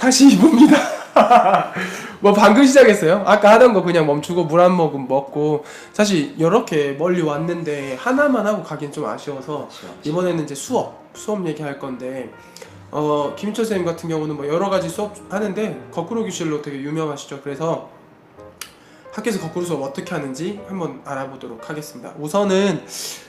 다시 2부입니다. 뭐 방금 시작했어요. 아까 하던 거 그냥 멈추고 물 한 모금 먹고. 사실 이렇게 멀리 왔는데 하나만 하고 가긴 좀 아쉬워서 이번에는 이제 수업 얘기할 건데, 김인철 선생님 같은 경우는 뭐 여러 가지 수업 하는데 거꾸로 교실로 되게 유명하시죠. 그래서 학교에서 거꾸로 수업 어떻게 하는지 한번 알아보도록 하겠습니다. 우선은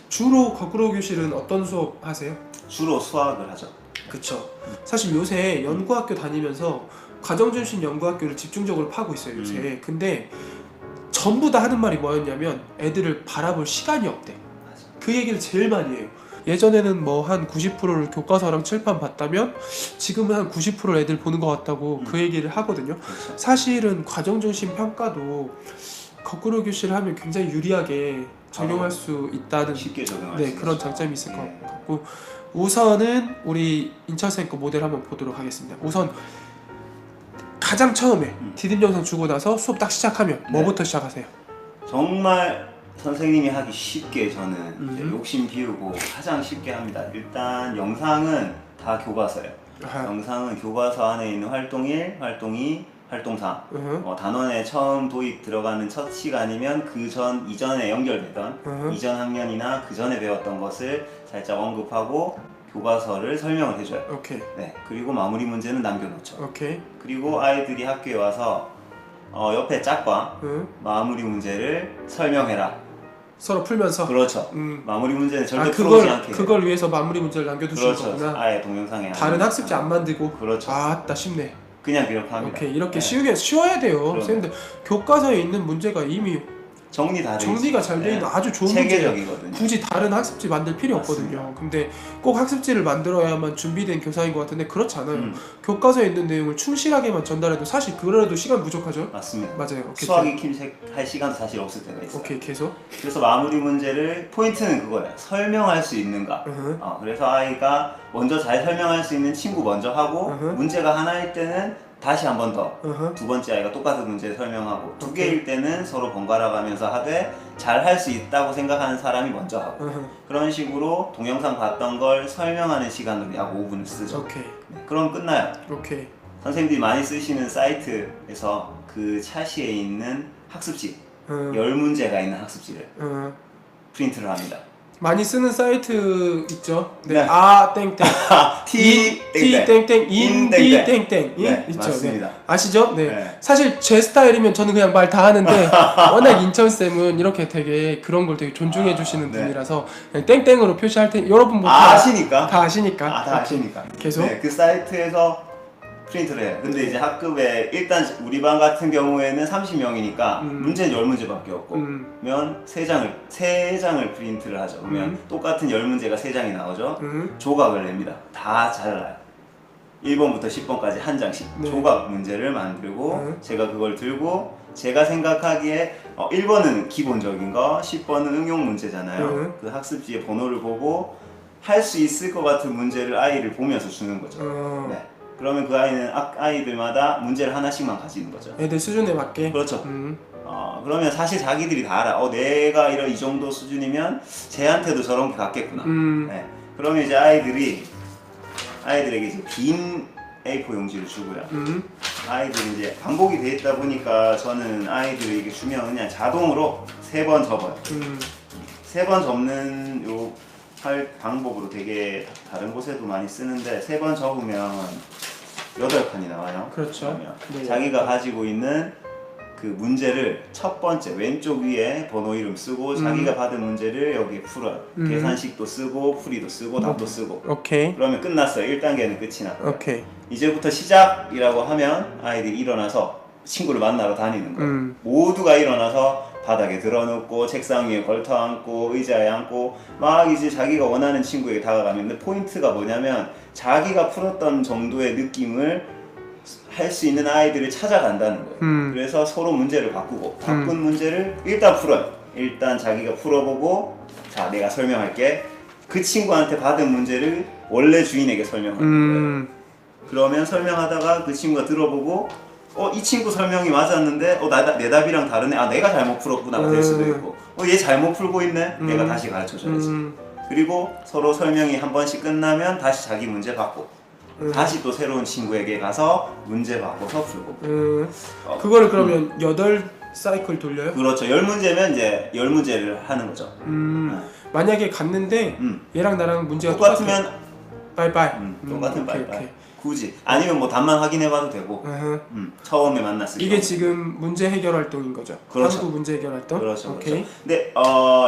주로 거꾸로 교실은 어떤 수업 하세요? 주로 수학을 하죠. 그쵸. 사실 요새 연구학교 다니면서 과정중심 연구학교를 집중적으로 파고 있어요 요새. 근데 전부 다 하는 말이 뭐였냐면 애들을 바라볼 시간이 없대. 맞아. 그 얘기를 제일 많이 해요. 예전에는 뭐 한 90%를 교과서랑 칠판 봤다면 지금은 한 90%를 애들 보는 것 같다고 그 얘기를 하거든요. 그렇죠. 사실은 과정중심 평가도 거꾸로 교실을 하면 굉장히 유리하게 적용할 수 있다는, 쉽게 적용할 네, 수 그런 있죠. 장점이 있을 것 네. 같고, 우선은 우리 인철 쌤 거 모델 한번 보도록 하겠습니다. 우선 가장 처음에 디딤 영상 주고 나서 수업 딱 시작하면 뭐부터 시작하세요? 정말 선생님이 하기 쉽게 저는 이제 욕심 비우고 가장 쉽게 합니다. 일단 영상은 다 교과서예요. 아하. 영상은 교과서 안에 있는 활동 1, 활동 2, 활동 3. 단원에 처음 도입 들어가는 첫 시간이면 이전에 연결되던 이전 학년이나 그 전에 배웠던 것을 살짝 언급하고 교과서를 설명을 해줘요. 오케이. 네, 그리고 마무리 문제는 남겨놓죠. 오케이. 그리고 아이들이 학교에 와서 옆에 짝과 마무리 문제를 설명해라. 서로 풀면서. 그렇죠. 마무리 문제는 절대 풀어오지 그걸 않게. 그걸 위해서 마무리 문제를 남겨두신 그렇죠. 거구나. 아예 동영상에 다른 학습지 안 만들고. 그렇죠. 아따 쉽네. 그냥 그렇게 합니다. 오케이. 이렇게 네. 쉬워야 돼요. 그럼요. 선생님들 교과서에 있는 문제가 이미 정리 다 돼 정리가 있어요. 잘 돼 있는 네. 아주 좋은 문제예요. 체계적이거든요. 굳이 다른 학습지 만들 필요 맞습니다. 없거든요. 근데 꼭 학습지를 만들어야만 준비된 교사인 것 같은데 그렇지 않아요. 교과서에 있는 내용을 충실하게만 전달해도 사실 그래도 시간 부족하죠? 맞습니다. 맞아요. 오케이. 수학이 킴색할 시간도 사실 없을 때가 있어요. 오케이, 계속. 그래서 마무리 문제를 포인트는 그거예요. 설명할 수 있는가. 그래서 아이가 먼저 잘 설명할 수 있는 친구 먼저 하고 문제가 하나일 때는 다시 한 번 더 두 번째 아이가 똑같은 문제 설명하고 두 개일 때는 서로 번갈아 가면서 하되 잘 할 수 있다고 생각하는 사람이 먼저 하고 그런 식으로 동영상 봤던 걸 설명하는 시간으로 약 5분을 쓰죠. 오케이. 그럼 끝나요. 오케이. 선생님들이 많이 쓰시는 사이트에서 그 차시에 있는 학습지 10문제가 있는 학습지를 프린트를 합니다. 많이 쓰는 사이트 있죠? 네. 네. 아 땡땡 T 땡땡 인 디 땡땡. 땡땡 네, 있죠. 맞습니다. 네. 아시죠? 네. 네. 사실 제 스타일이면 저는 그냥 말 다 하는데 워낙 인천 쌤은 이렇게 되게 그런 걸 되게 존중해 주시는 네. 분이라서 그냥 땡땡으로 표시할 테니 여러분 뭐 아시니까? 다 아시니까. 다 아시니까. 계속? 네, 그 사이트에서 프린트를 해요. 근데 이제 학급에 일단 우리 반 같은 경우에는 30명이니까 문제는 10문제밖에 없고 그러면 3장을 프린트를 하죠. 그러면 똑같은 10문제가 3장이 나오죠. 조각을 냅니다. 다 잘라요. 1번부터 10번까지 한 장씩 네. 조각 문제를 만들고 제가 그걸 들고 제가 생각하기에 1번은 기본적인 거, 10번은 응용 문제잖아요. 그 학습지의 번호를 보고 할 수 있을 것 같은 문제를 아이를 보면서 주는 거죠. 네. 그러면 그 아이는 아이들마다 문제를 하나씩만 가지는 거죠. 애들 수준에 맞게. 그렇죠. 그러면 사실 자기들이 다 알아. 내가 이 정도 수준이면 쟤한테도 저런 게 같겠구나. 네. 그러면 이제 아이들에게 이제 긴 A4 용지를 주고요. 아이들이 이제 반복이 돼 있다 보니까 저는 아이들에게 주면 그냥 자동으로 3번 접어요. 3번 접는 할 방법으로 되게 다른 곳에도 많이 쓰는데 3번 접으면 8칸이 나와요. 그렇죠. 그러면 네. 자기가 가지고 있는 그 문제를 첫 번째 왼쪽 위에 번호 이름 쓰고 자기가 받은 문제를 여기 풀어요. 계산식도 쓰고 풀이도 쓰고 답도 쓰고. 오케이. 그러면 끝났어요. 1단계는 끝이 났고요. 오케이. 이제부터 시작이라고 하면 아이들이 일어나서 친구를 만나러 다니는 거예요. 모두가 일어나서 바닥에 드러눕고 책상 위에 걸터 앉고 의자에 앉고 막 이제 자기가 원하는 친구에게 다가가면 근데 포인트가 뭐냐면 자기가 풀었던 정도의 느낌을 할 수 있는 아이들을 찾아간다는 거예요. 그래서 서로 문제를 바꾸고 바꾼 문제를 일단 풀어요. 일단 자기가 풀어보고 자 내가 설명할게. 그 친구한테 받은 문제를 원래 주인에게 설명하는 거예요. 그러면 설명하다가 그 친구가 들어보고 이 친구 설명이 맞았는데 내 답이랑 다르네. 내가 잘못 풀었구나 될 수도 있고 얘 잘못 풀고 있네. 내가 다시 가르쳐줘야지. 그리고 서로 설명이 한 번씩 끝나면 다시 자기 문제 받고 다시 또 새로운 친구에게 가서 문제 바꿔서 풀고. 그거를 그러면 8사이클 돌려요? 그렇죠. 10문제면 이제 10문제를 하는 거죠. 만약에 갔는데 얘랑 나랑 문제가 똑같으면 빠이빠이. 똑같은 오케이, 빠이빠이. 오케이. 굳이 아니면 뭐 답만 확인해봐도 되고. 처음에 만났을 때 이게 지금 문제 해결 활동인 거죠? 그렇죠. 한국 문제 해결 활동? 그렇죠. 오케이. 그렇죠. 근데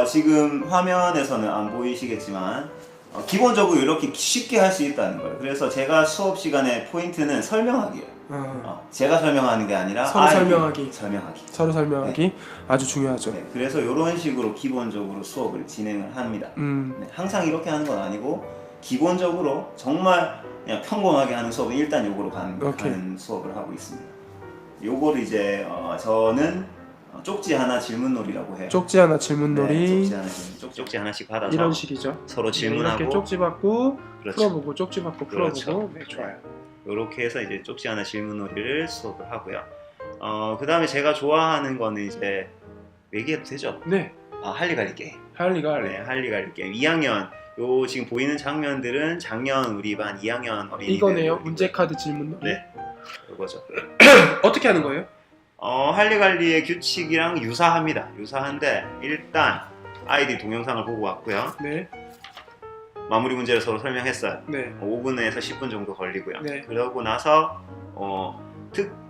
지금 화면에서는 안 보이시겠지만 기본적으로 이렇게 쉽게 할 수 있다는 거예요. 그래서 제가 수업 시간에 포인트는 설명하기예요. 제가 설명하는 게 아니라 서로 설명하기. 서로 설명하기. 네. 아주 중요하죠. 네, 그래서 이런 식으로 기본적으로 수업을 진행을 합니다. 네, 항상 이렇게 하는 건 아니고 기본적으로 정말 그냥 평범하게 하는 수업은 일단 요거로 가는 수업을 하고 있습니다. 요거를 이제 저는 쪽지 하나 질문놀이라고 해요. 쪽지 하나 질문놀이. 네, 쪽지 하나씩 받아서 이런 식이죠. 서로 질문하고 이렇게 쪽지 받고 그렇죠. 풀어보고 쪽지 받고 그렇죠. 풀어보고. 네, 좋아요. 이렇게 해서 이제 쪽지 하나 질문놀이를 수업을 하고요. 그 다음에 제가 좋아하는 거는 이제 얘기해도 되죠? 네. 할리갈리 게임. 할리갈리. 할리갈리 게임. 2학년 요 지금 보이는 장면들은 작년 우리 반 2학년 어린이들 이거네요. 문제 카드 질문놀이. 네. 이거죠. 어떻게 하는 거예요? 할리갈리의 규칙이랑 유사합니다. 유사한데 일단 아이들이 동영상을 보고 왔고요. 네. 마무리 문제를 서로 설명했어요. 네. 5분에서 10분 정도 걸리고요. 네. 그러고 나서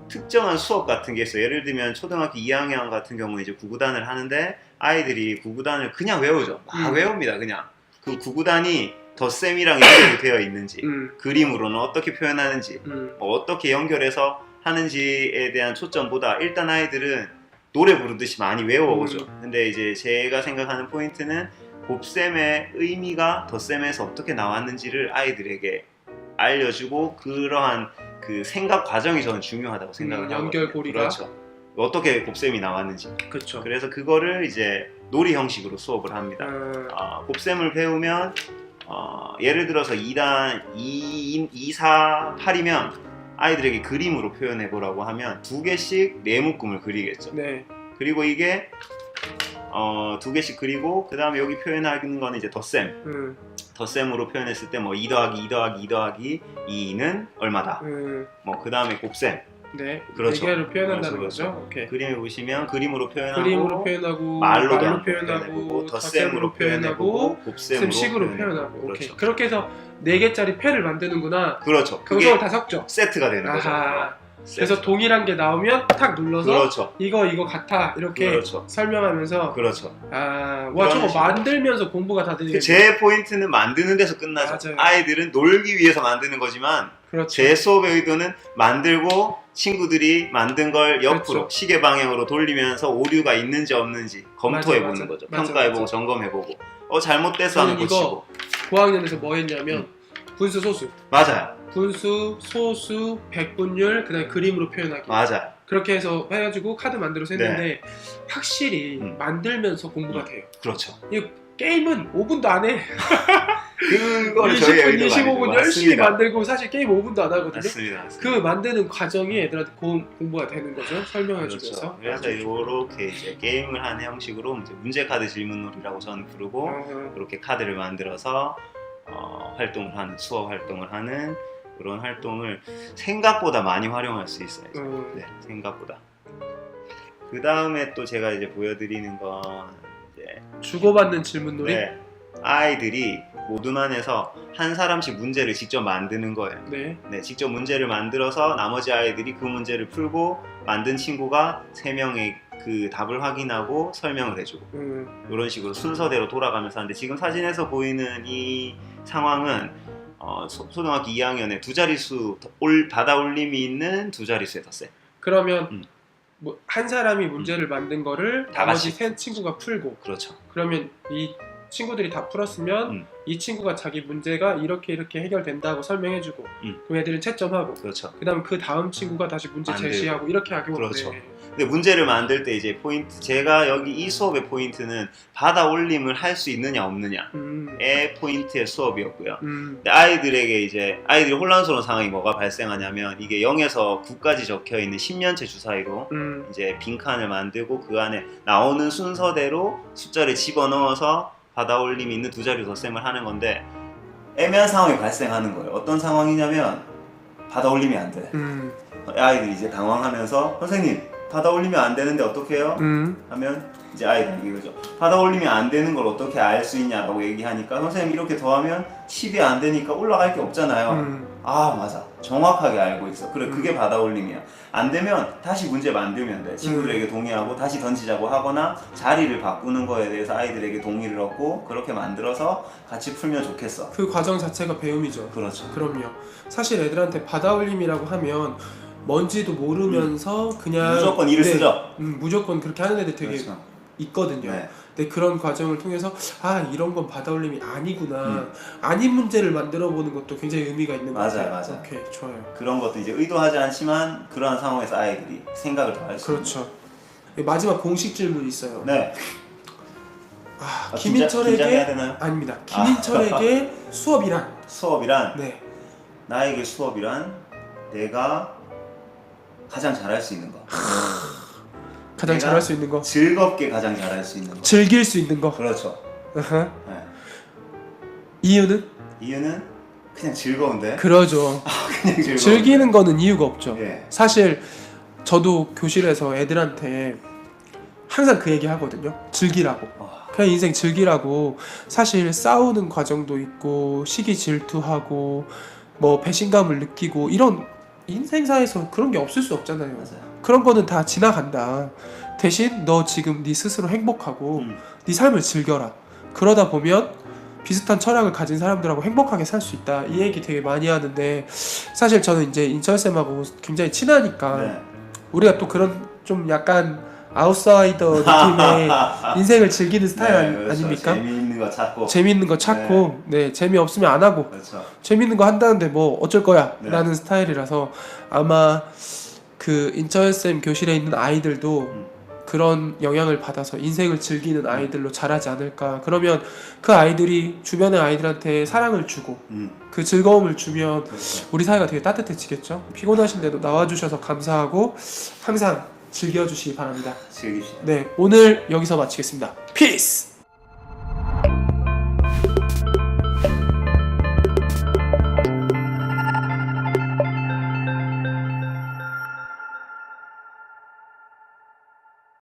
특정한 수업 같은 게 있어요. 예를 들면 초등학교 2학년 같은 경우는 이제 구구단을 하는데 아이들이 구구단을 그냥 외우죠. 막 외웁니다. 그냥 그 구구단이 덧셈이랑 연결이 되어 있는지 그림으로는 어떻게 표현하는지 어떻게 연결해서 하는지에 대한 초점보다 일단 아이들은 노래 부르듯이 많이 외워오죠. 근데 이제 제가 생각하는 포인트는 곱셈의 의미가 덧셈에서 어떻게 나왔는지를 아이들에게 알려주고 그러한 그 생각 과정이 저는 중요하다고 생각을 하거든요. 연결고리가. 그렇죠. 어떻게 곱셈이 나왔는지. 그렇죠. 그래서 그거를 이제 놀이 형식으로 수업을 합니다. 곱셈을 배우면 예를 들어서 2단 2, 4, 8이면 아이들에게 그림으로 표현해 보라고 하면 2개씩 네묶음을 그리겠죠. 네. 그리고 이게 2개씩 그리고 그 다음에 여기 표현하는 거는 이제 덧셈. 덧셈으로 표현했을 때 뭐 2 더하기 2 더하기 2 더하기 2는 얼마다. 뭐 그 다음에 곱셈. 네. 그렇죠. 대개를 표현한다는 그렇죠. 거죠. 오케이. 그림에 보시면 그림으로 표현하고 말로 표현하고 덧셈으로 표현하고 곱셈으로 식으로 표현하고. 그렇죠. 오케이. 그렇게 해서 4개짜리 패를 만드는구나. 그렇죠. 그걸 그게 다 섞죠. 세트가 되는 거죠. 그래서 동일한 게 나오면 탁 눌러서 그렇죠. 이거 같아 이렇게 그렇죠. 설명하면서. 그렇죠. 와 저거 만들면서 공부가 다 되는. 제 포인트는 만드는 데서 끝나죠. 맞아요. 아이들은 놀기 위해서 만드는 거지만 그렇죠. 제 수업의 의도는 만들고 친구들이 만든 걸 옆으로 그렇죠. 시계 방향으로 돌리면서 오류가 있는지 없는지 검토해보는 거죠. 평가해보고 맞아. 점검해보고 잘못돼서 하는 고치고. 고학년에서 뭐 했냐면 분수 소수. 맞아요. 분수, 소수, 백분율, 그다음에 그림으로 표현하기. 맞아요. 그렇게 해서 해가지고 카드 만들어서 했는데 확실히 만들면서 공부가 돼요. 그렇죠. 이 게임은 5분도 안 해. 그걸 저희 20분, 25분 열심히 만들고 사실 게임 5분도 안 하거든요. 맞습니다. 그 만드는 과정이 애들한테 공부가 되는 거죠. 설명해주면서. 그렇죠. 그래서 이렇게 이제 게임을 하는 형식으로 이제 문제 카드 질문놀이라고 저는 부르고 그렇게 카드를 만들어서 활동을 하는 수업 활동을 하는 그런 활동을 생각보다 많이 활용할 수 있어요. 네, 생각보다. 그 다음에 또 제가 이제 보여드리는 건 이제 주고받는 질문놀이. 네, 아이들이 모두만에서 한 사람씩 문제를 직접 만드는 거예요. 네. 네, 직접 문제를 만들어서 나머지 아이들이 그 문제를 풀고 만든 친구가 3명의 그 답을 확인하고 설명을 해주고 이런 식으로 순서대로 돌아가면서 하는데 지금 사진에서 보이는 이 상황은 초등학교 2학년에 두 자릿수 받아 올림이 있는 두 자릿수의 덧셈. 그러면 뭐 한 사람이 문제를 만든 거를 나머지 세 친구가 풀고. 그렇죠. 그러면 이 친구들이 다 풀었으면 이 친구가 자기 문제가 이렇게 해결된다고 설명해주고 그럼 애들은 채점하고. 그렇죠. 그다음 그 다음 친구가 다시 문제 제시하고 이렇게 하고. 그렇죠. 근데 문제를 만들 때 이제 포인트, 제가 여기 이 수업의 포인트는 받아 올림을 할 수 있느냐 없느냐의 포인트의 수업이었고요. 근데 아이들이 혼란스러운 상황이 뭐가 발생하냐면 이게 0에서 9까지 적혀 있는 10년체 주사위로 이제 빈칸을 만들고 그 안에 나오는 순서대로 숫자를 집어넣어서 받아 올림이 있는 두 자리 덧셈을 하는 건데 애매한 상황이 발생하는 거예요. 어떤 상황이냐면 받아 올리면 안 돼. 아이들이 이제 당황하면서 선생님 받아 올리면 안 되는데 어떻게 해요? 하면 이제 아이들이 이거죠. 받아 올리면 안 되는 걸 어떻게 알 수 있냐라고 얘기하니까 선생님 이렇게 더하면 10이 안 되니까 올라갈 게 없잖아요. 아 맞아, 정확하게 알고 있어. 그래 그게 받아 올림이야. 안 되면 다시 문제 만들면 돼. 친구들에게 동의하고 다시 던지자고 하거나 자리를 바꾸는 거에 대해서 아이들에게 동의를 얻고 그렇게 만들어서 같이 풀면 좋겠어. 그 과정 자체가 배움이죠. 그렇죠. 그럼요. 사실 애들한테 받아올림이라고 하면 뭔지도 모르면서 그냥 무조건 이를 쓰죠. 무조건 그렇게 하는 애들 되게 그렇죠. 있거든요. 네. 근데 그런 과정을 통해서 아 이런 건 받아올림이 아니구나, 아닌 문제를 만들어 보는 것도 굉장히 의미가 있는 것 같아요. 맞아요. 오케이, 좋아요. 그런 것도 이제 의도하지 않지만 그러한 상황에서 아이들이 생각을 더 할 수 있는. 그렇죠. 마지막 공식 질문이 있어요. 네. 긴장해야 김인철에게 되나요? 아닙니다. 김인철에게 수업이란? 수업이란 네. 나에게 수업이란 내가 가장 잘할 수 있는 거. 가장 내가 잘할 수 있는 거. 즐겁게 가장 잘할 수 있는 거. 즐길 수 있는 거. 그렇죠. 으흠. 네. 이유는? 이유는 그냥 즐거운데. 그러죠. 그냥 즐거운데. 즐기는 거는 이유가 없죠. 예. 사실 저도 교실에서 애들한테 항상 그 얘기 하거든요. 즐기라고. 그냥 인생 즐기라고. 사실 싸우는 과정도 있고 시기 질투하고 뭐 배신감을 느끼고 이런 인생사에서 그런 게 없을 수 없잖아요. 맞아요. 그런 거는 다 지나간다. 대신 너 지금 네 스스로 행복하고 네 삶을 즐겨라. 그러다 보면 비슷한 철학을 가진 사람들하고 행복하게 살 수 있다. 이 얘기 되게 많이 하는데 사실 저는 이제 인철쌤하고 굉장히 친하니까 네. 우리가 또 그런 좀 약간 아웃사이더 느낌의 인생을 즐기는 스타일 네, 그렇죠. 아닙니까? 재미있는 거 찾고. 재미있는 거 찾고 네, 재미없으면 안 하고 그렇죠. 재밌는 거 한다는데 뭐 어쩔 거야 네. 라는 스타일이라서 아마 그 인철쌤 교실에 있는 아이들도 그런 영향을 받아서 인생을 즐기는 아이들로 자라지 않을까. 그러면 그 아이들이 주변의 아이들한테 사랑을 주고 그 즐거움을 주면 그렇죠. 우리 사회가 되게 따뜻해지겠죠. 피곤하신데도 나와주셔서 감사하고 항상 즐겨주시기 바랍니다. 즐깁시다. 네, 오늘 여기서 마치겠습니다. 피스!